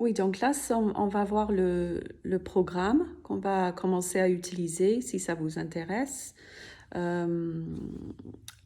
Oui, donc là, on va voir le programme qu'on va commencer à utiliser si ça vous intéresse euh,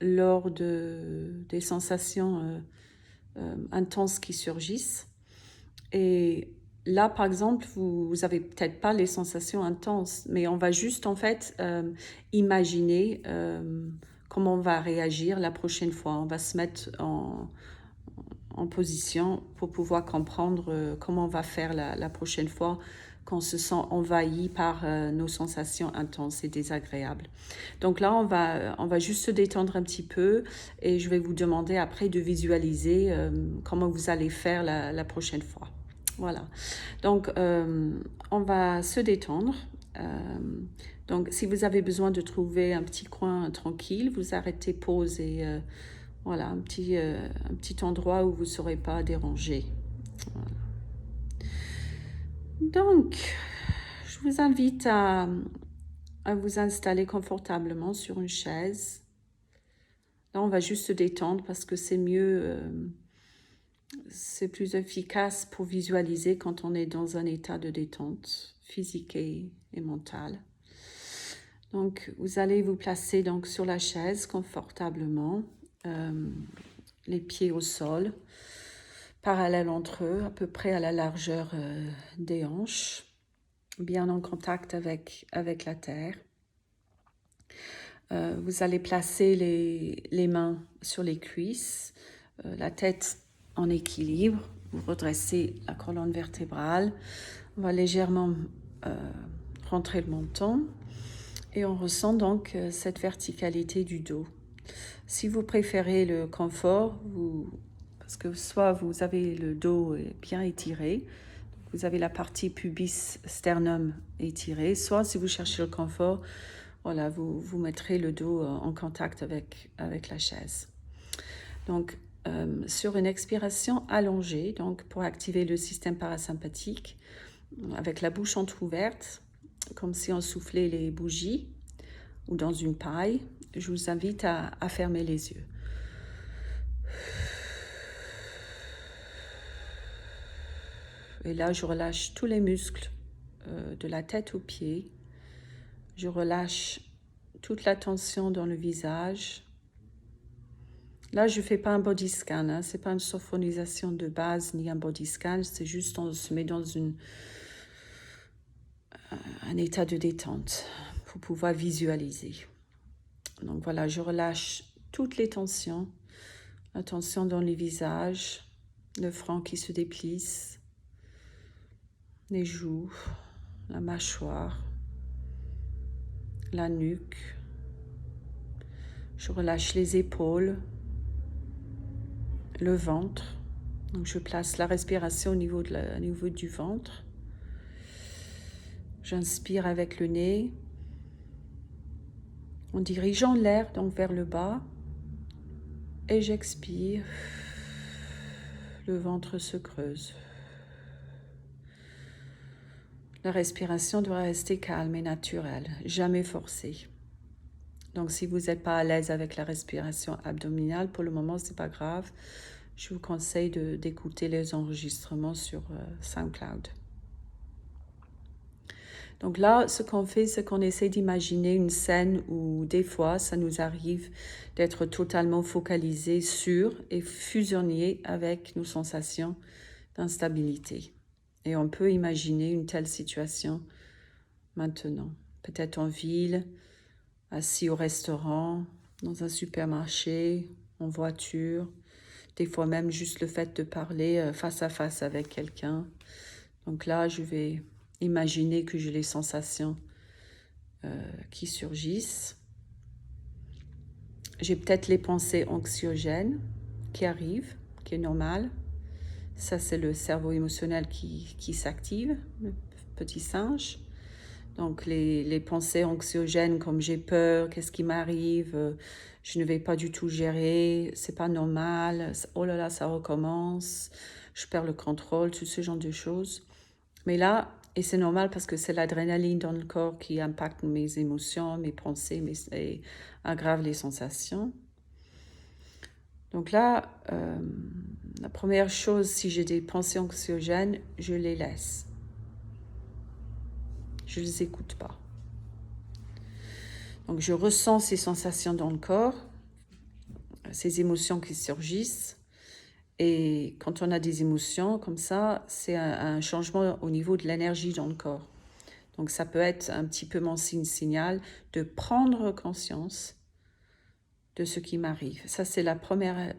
lors des sensations intenses qui surgissent. Et là, par exemple, vous avez peut-être pas les sensations intenses, mais on va juste en fait imaginer comment on va réagir la prochaine fois. On va se mettre en position pour pouvoir comprendre comment on va faire la prochaine fois qu'on se sent envahi par nos sensations intenses et désagréables. Donc là, on va juste se détendre un petit peu et je vais vous demander après de visualiser comment vous allez faire la prochaine fois. Voilà. Donc, on va se détendre. Euh, donc, si vous avez besoin de trouver un petit coin tranquille, vous arrêtez pause et voilà, un petit endroit où vous ne serez pas dérangé. Voilà. Donc, je vous invite à vous installer confortablement sur une chaise. Là, on va juste se détendre parce que c'est mieux, c'est plus efficace pour visualiser quand on est dans un état de détente physique et mentale. Donc, vous allez vous placer donc sur la chaise confortablement, euh, les pieds au sol, parallèles entre eux, à peu près à la largeur des hanches, bien en contact avec la terre. Vous allez placer les mains sur les cuisses, la tête en équilibre. Vous redressez la colonne vertébrale. On va légèrement rentrer le menton et on ressent donc cette verticalité du dos. Si vous préférez le confort, parce que soit vous avez le dos bien étiré, vous avez la partie pubis sternum étirée, soit si vous cherchez le confort, voilà, vous mettrez le dos en contact avec la chaise. Donc, sur une expiration allongée, donc pour activer le système parasympathique, avec la bouche entrouverte, comme si on soufflait les bougies ou dans une paille, je vous invite à fermer les yeux. Et là, je relâche tous les muscles de la tête aux pieds. Je relâche toute la tension dans le visage. Là, je ne fais pas un body scan, hein. Ce n'est pas une sophonisation de base ni un body scan, c'est juste on se met dans un état de détente pour pouvoir visualiser. Donc voilà, je relâche toutes les tensions, la tension dans les visages, le front qui se déplisse, les joues, la mâchoire, la nuque. Je relâche les épaules, le ventre. Donc je place la respiration au niveau du ventre. J'inspire avec le nez en dirigeant l'air donc vers le bas et j'expire. Le ventre se creuse. La respiration doit rester calme et naturelle, jamais forcée. Donc si vous n'êtes pas à l'aise avec la respiration abdominale, pour le moment, ce n'est pas grave. Je vous conseille d'écouter les enregistrements sur SoundCloud. Donc là, ce qu'on fait, c'est qu'on essaie d'imaginer une scène où des fois, ça nous arrive d'être totalement focalisé sur et fusionné avec nos sensations d'instabilité. Et on peut imaginer une telle situation maintenant, peut-être en ville, assis au restaurant, dans un supermarché, en voiture, des fois même juste le fait de parler face à face avec quelqu'un. Donc là, je vais imaginer que j'ai les sensations qui surgissent. J'ai peut-être les pensées anxiogènes qui arrivent, qui est normal. Ça, c'est le cerveau émotionnel qui s'active, le petit singe. Donc, les pensées anxiogènes comme j'ai peur, qu'est-ce qui m'arrive, je ne vais pas du tout gérer, c'est pas normal, oh là là, ça recommence, je perds le contrôle, tout ce genre de choses. Mais là, et c'est normal parce que c'est l'adrénaline dans le corps qui impacte mes émotions, mes pensées, et aggrave les sensations. Donc là, la première chose, si j'ai des pensées anxiogènes, je les laisse. Je ne les écoute pas. Donc je ressens ces sensations dans le corps, ces émotions qui surgissent. Et quand on a des émotions comme ça, c'est un changement au niveau de l'énergie dans le corps. Donc ça peut être un petit peu mon signal de prendre conscience de ce qui m'arrive. Ça, c'est la première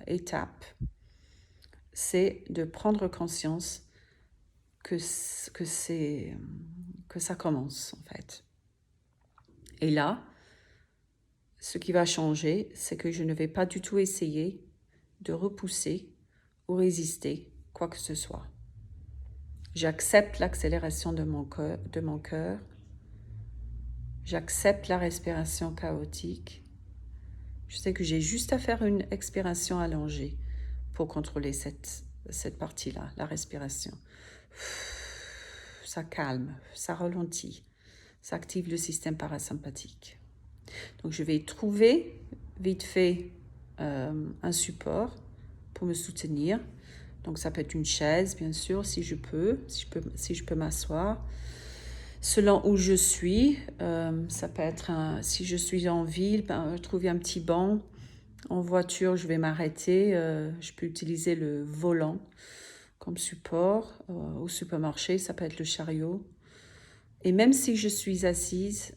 étape. C'est de prendre conscience que ça commence, en fait. Et là, ce qui va changer, c'est que je ne vais pas du tout essayer de repousser ou résister quoi que ce soit. J'accepte l'accélération de mon cœur. J'accepte la respiration chaotique. Je sais que j'ai juste à faire une expiration allongée pour contrôler cette partie-là, la respiration. Ça calme, ça ralentit, ça active le système parasympathique. Donc je vais trouver vite fait un support pour me soutenir. Donc ça peut être une chaise, bien sûr, si je peux m'asseoir. Selon où je suis, ça peut être si je suis en ville, trouver un petit banc. En voiture, je vais m'arrêter. Je peux utiliser le volant comme support. Au supermarché, ça peut être le chariot. Et même si je suis assise,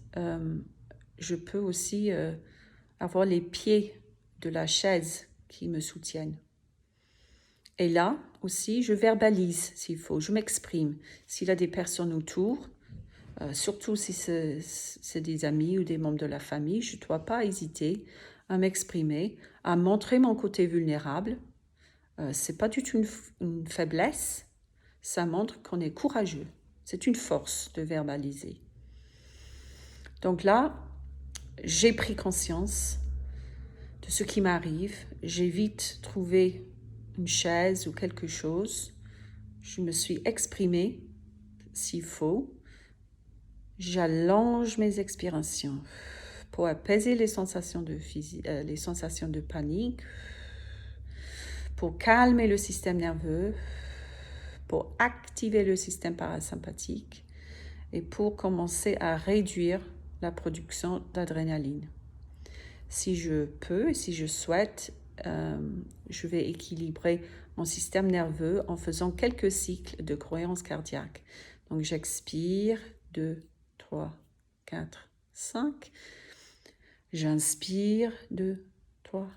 je peux aussi avoir les pieds de la chaise qui me soutiennent. Et là aussi, je verbalise s'il faut, je m'exprime. S'il y a des personnes autour, surtout si c'est des amis ou des membres de la famille, je ne dois pas hésiter à m'exprimer, à montrer mon côté vulnérable. Ce n'est pas du tout une faiblesse, ça montre qu'on est courageux. C'est une force de verbaliser. Donc là, j'ai pris conscience de ce qui m'arrive. J'ai vite trouvé une chaise ou quelque chose. Je me suis exprimée s'il faut. J'allonge mes expirations pour apaiser les sensations de panique, pour calmer le système nerveux, pour activer le système parasympathique et pour commencer à réduire la production d'adrénaline. Si je peux et si je souhaite, je vais équilibrer mon système nerveux en faisant quelques cycles de cohérence cardiaque. Donc j'expire, 2, 3, 4, 5. J'inspire, 2, 3,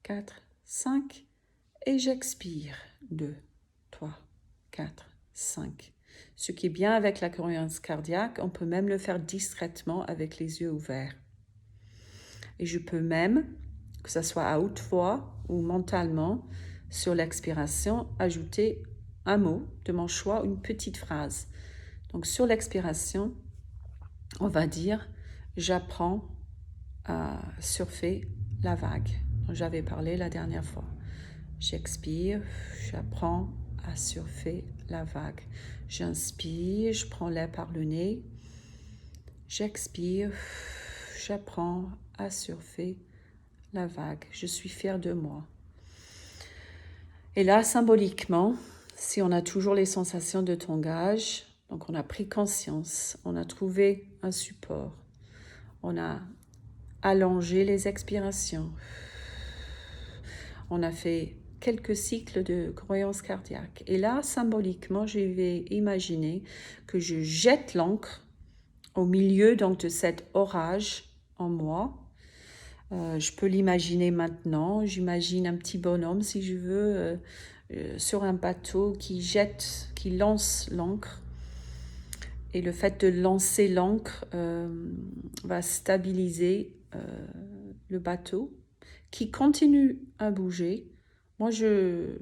4, 5. Et j'expire, 2, 3, 4, 5. Ce qui est bien avec la cohérence cardiaque, on peut même le faire discrètement avec les yeux ouverts. Et je peux même, que ce soit à haute voix ou mentalement, sur l'expiration, ajouter un mot de mon choix, une petite phrase. Donc sur l'expiration, on va dire « J'apprends à surfer la vague » dont j'avais parlé la dernière fois. J'expire, j'apprends à surfer la vague. J'inspire, je prends l'air par le nez. J'expire, j'apprends à surfer la vague. Je suis fière de moi. Et là, symboliquement, si on a toujours les sensations de tangage, donc on a pris conscience, on a trouvé un support, on a allongé les expirations, on a fait quelques cycles de cohérence cardiaque. Et là, symboliquement, je vais imaginer que je jette l'encre au milieu donc, de cet orage en moi. Je peux l'imaginer maintenant. J'imagine un petit bonhomme, si je veux, sur un bateau qui lance l'encre. Et le fait de lancer l'encre va stabiliser le bateau qui continue à bouger. Moi, je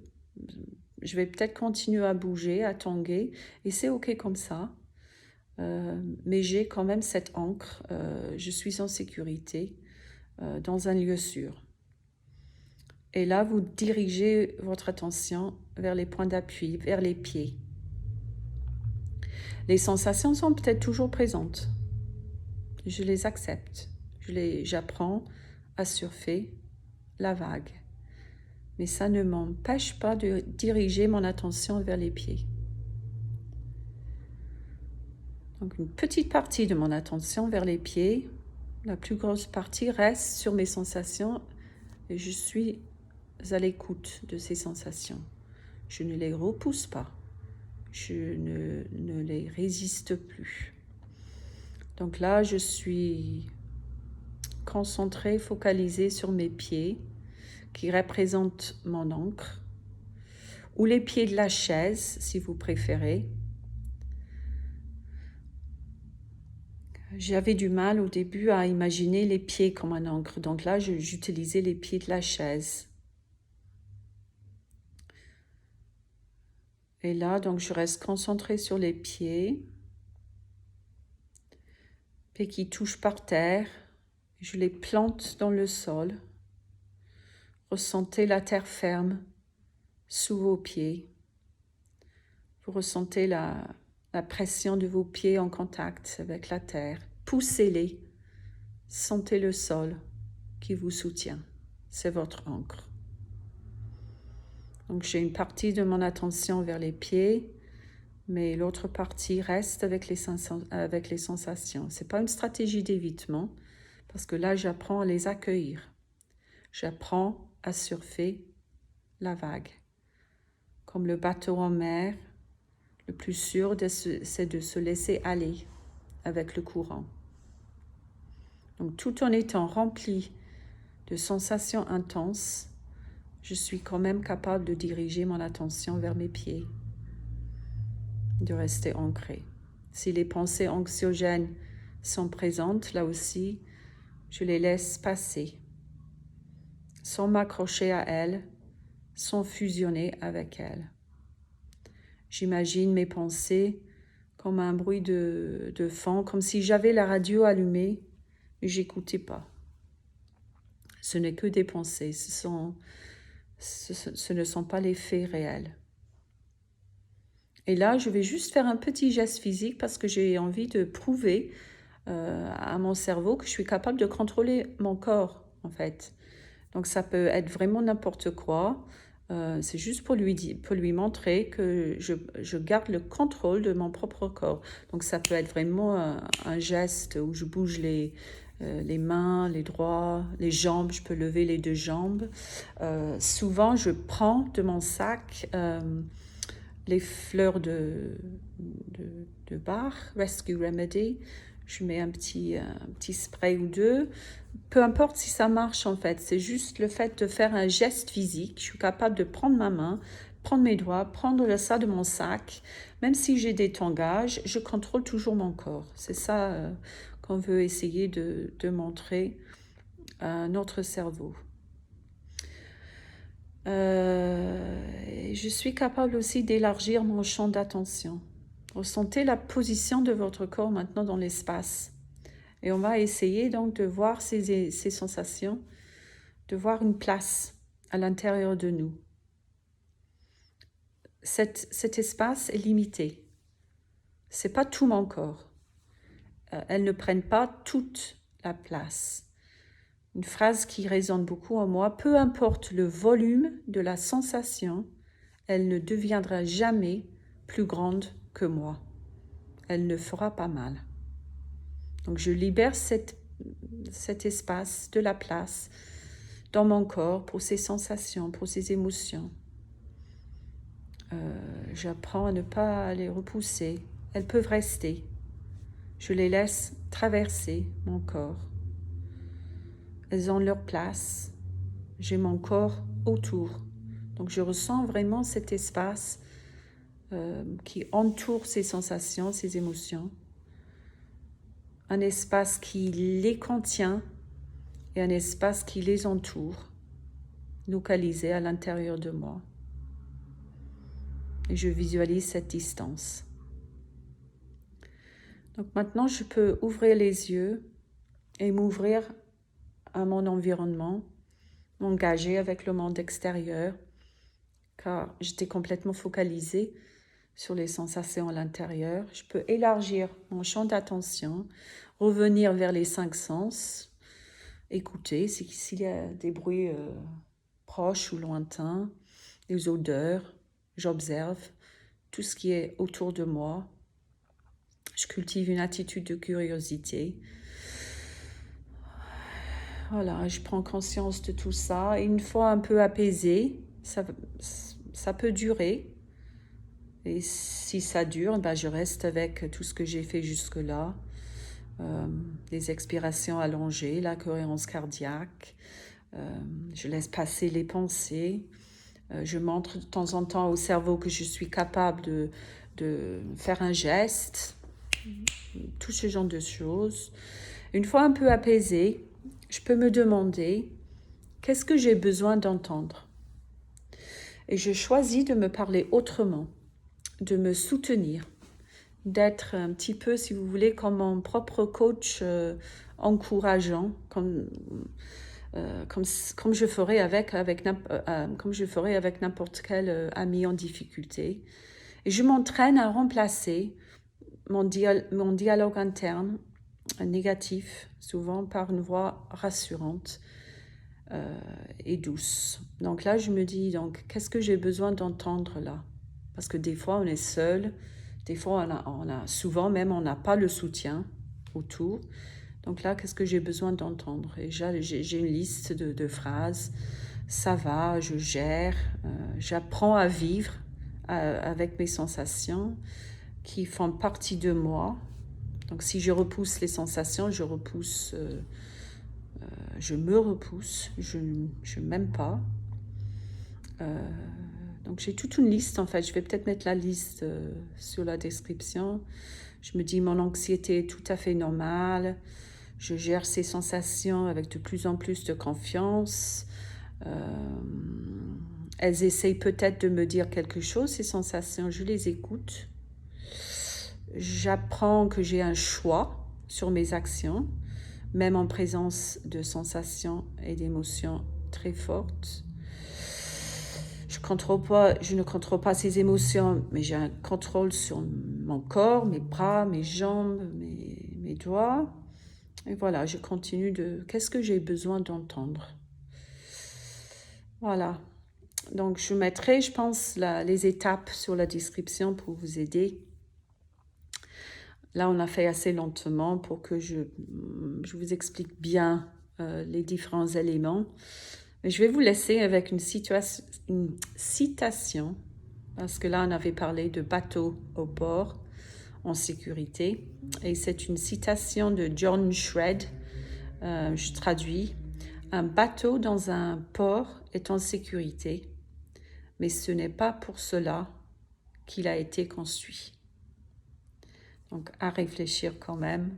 vais peut-être continuer à bouger, à tanguer, et c'est OK comme ça. Mais j'ai quand même cette ancre. Je suis en sécurité dans un lieu sûr. Et là, vous dirigez votre attention vers les points d'appui, vers les pieds. Les sensations sont peut-être toujours présentes. Je les accepte. J'apprends à surfer la vague. mais ça ne m'empêche pas de diriger mon attention vers les pieds. Donc une petite partie de mon attention vers les pieds, la plus grosse partie reste sur mes sensations et je suis à l'écoute de ces sensations. Je ne les repousse pas, je ne les résiste plus. Donc là, je suis concentrée, focalisée sur mes pieds qui représentent mon ancre, ou les pieds de la chaise, si vous préférez. J'avais du mal au début à imaginer les pieds comme un ancre, donc là, j'utilisais les pieds de la chaise. Et là, donc, je reste concentrée sur les pieds qui touchent par terre. Je les plante dans le sol. Ressentez la terre ferme sous vos pieds. Vous ressentez la pression de vos pieds en contact avec la terre. Poussez-les. Sentez le sol qui vous soutient. C'est votre ancre. Donc j'ai une partie de mon attention vers les pieds, mais l'autre partie reste avec les sensations. Ce n'est pas une stratégie d'évitement, parce que là j'apprends à les accueillir. J'apprends à surfer la vague. Comme le bateau en mer, le plus sûr, c'est de se laisser aller avec le courant. Donc tout en étant rempli de sensations intenses, je suis quand même capable de diriger mon attention vers mes pieds, de rester ancré. Si les pensées anxiogènes sont présentes, là aussi, je les laisse passer, sans m'accrocher à elles, sans fusionner avec elles. J'imagine mes pensées comme un bruit de fond, comme si j'avais la radio allumée et j'écoutais pas. Ce n'est que des pensées, ce ne sont pas les faits réels. Et là, je vais juste faire un petit geste physique parce que j'ai envie de prouver à mon cerveau que je suis capable de contrôler mon corps, en fait. Donc ça peut être vraiment n'importe quoi. C'est juste pour lui montrer que je garde le contrôle de mon propre corps. Donc ça peut être vraiment un geste où je bouge les mains, les doigts, les jambes. Je peux lever les deux jambes. Souvent, je prends de mon sac les fleurs de Bach, Rescue Remedy. Je mets un petit spray ou deux. Peu importe si ça marche en fait, c'est juste le fait de faire un geste physique. Je suis capable de prendre ma main, prendre mes doigts, prendre ça de mon sac. Même si j'ai des tangages, je contrôle toujours mon corps. C'est ça qu'on veut essayer de montrer à notre cerveau. Je suis capable aussi d'élargir mon champ d'attention. Ressentez la position de votre corps maintenant dans l'espace. Et on va essayer donc de voir ces sensations, de voir une place à l'intérieur de nous. Cet espace est limité. Ce n'est pas tout mon corps. Elles ne prennent pas toute la place. Une phrase qui résonne beaucoup en moi, peu importe le volume de la sensation, elle ne deviendra jamais plus grande que moi. Elle ne fera pas mal. Donc je libère cet espace, de la place dans mon corps pour ces sensations, pour ces émotions. J'apprends à ne pas les repousser. Elles peuvent rester. Je les laisse traverser mon corps. Elles ont leur place. J'ai mon corps autour. Donc je ressens vraiment cet espace qui entoure ces sensations, ces émotions. Un espace qui les contient et un espace qui les entoure, localisé à l'intérieur de moi. Et je visualise cette distance. Donc maintenant, je peux ouvrir les yeux et m'ouvrir à mon environnement, m'engager avec le monde extérieur, car j'étais complètement focalisée sur les sensations à l'intérieur. Je peux élargir mon champ d'attention, revenir vers les 5 sens, écouter s'il y a des bruits proches ou lointains, les odeurs, j'observe tout ce qui est autour de moi. Je cultive une attitude de curiosité. Voilà, je prends conscience de tout ça. Et une fois un peu apaisé, ça peut durer. Et si ça dure, ben je reste avec tout ce que j'ai fait jusque-là. Les expirations allongées, la cohérence cardiaque. Je laisse passer les pensées. Je montre de temps en temps au cerveau que je suis capable de faire un geste. Tout ce genre de choses. Une fois un peu apaisée, je peux me demander qu'est-ce que j'ai besoin d'entendre. Et je choisis de me parler autrement, de me soutenir, d'être un petit peu, si vous voulez, comme mon propre coach encourageant, comme je ferais comme je ferais avec n'importe quel ami en difficulté. Et je m'entraîne à remplacer mon dialogue interne négatif, souvent par une voix rassurante et douce. Donc là, je me dis, donc, qu'est-ce que j'ai besoin d'entendre là? Parce que des fois, on est seul, des fois, souvent même, on n'a pas le soutien autour. Donc là, qu'est-ce que j'ai besoin d'entendre? Et j'ai une liste de phrases. Ça va, je gère, j'apprends à vivre avec mes sensations qui font partie de moi. Donc si je repousse les sensations, je me repousse, je ne m'aime pas. Donc j'ai toute une liste en fait, je vais peut-être mettre la liste sur la description. Je me dis mon anxiété est tout à fait normale, je gère ces sensations avec de plus en plus de confiance. Elles essayent peut-être de me dire quelque chose, ces sensations, je les écoute. J'apprends que j'ai un choix sur mes actions, même en présence de sensations et d'émotions très fortes. Je ne contrôle pas ces émotions, mais j'ai un contrôle sur mon corps, mes bras, mes jambes, mes doigts. Et voilà, je continue qu'est-ce que j'ai besoin d'entendre? Voilà. Donc, je mettrai, je pense, les étapes sur la description pour vous aider. Là, on a fait assez lentement pour que je vous explique bien les différents éléments. Mais je vais vous laisser avec une citation, parce que là, on avait parlé de bateau au port en sécurité. Et c'est une citation de John Shred. Je traduis. Un bateau dans un port est en sécurité, mais ce n'est pas pour cela qu'il a été construit. Donc, à réfléchir quand même.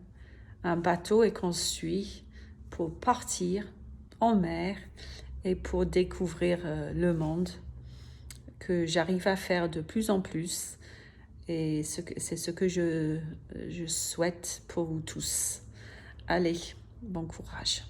Un bateau est construit pour partir en mer et pour découvrir le monde, que j'arrive à faire de plus en plus. Et c'est ce que je souhaite pour vous tous. Allez, bon courage.